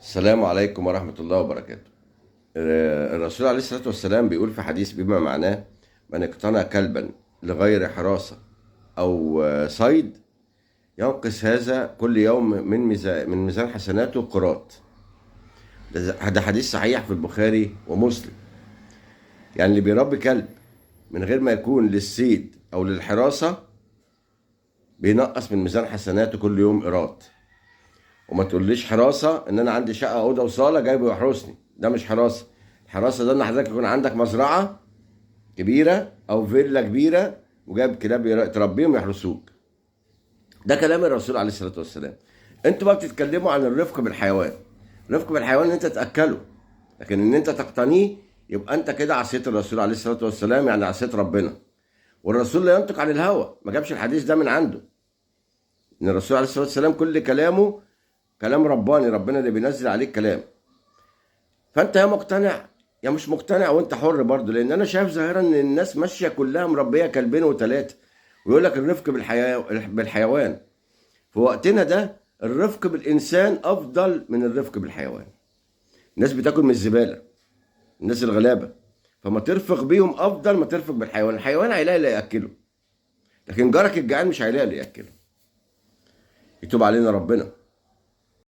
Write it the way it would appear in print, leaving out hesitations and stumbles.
السلام عليكم ورحمة الله وبركاته. الرسول عليه الصلاة والسلام بيقول في حديث بما معناه: من اقتنى كلبا لغير حراسة أو صيد ينقص هذا كل يوم من ميزان حسناته قراط. ده حديث صحيح في البخاري ومسلم. يعني اللي بيربي كلب من غير ما يكون للصيد أو للحراسة بينقص من ميزان حسناته كل يوم قراط. وما تقوليش حراسه ان انا عندي شقه اوضه وصاله جايبه يحرسني، ده مش حراسه. الحراسه ده ان حضرتك يكون عندك مزرعه كبيره او فيلا كبيره وجايب كلاب تربيهم يحرسوك. ده كلام الرسول عليه الصلاه والسلام. انتوا بقى بتتكلموا عن الرفق بالحيوان. الرفق بالحيوان ان انت تاكله، لكن ان انت تقتنيه يبقى انت كده عصيت الرسول عليه الصلاه والسلام، يعني عصيت ربنا. والرسول لا ينطق عن الهوى، ما جابش الحديث ده من عنده. ان الرسول عليه الصلاه والسلام كل كلامه كلام رباني، ربنا اللي بينزل عليك كلام. فانت يا مقتنع يا مش مقتنع، وانت حر برضه. لان انا شايف ظاهرا ان الناس ماشيه كلها مربيه كلبين وثلاثه، ويقول لك الرفق بالحيوان. في وقتنا ده الرفق بالانسان افضل من الرفق بالحيوان. الناس بتاكل من الزباله، الناس الغلابه، فما ترفق بيهم افضل ما ترفق بالحيوان. الحيوان هيلاقي اللي ياكله، لكن جارك الجعان مش هيلاقي اللي ياكله. يتوب علينا ربنا.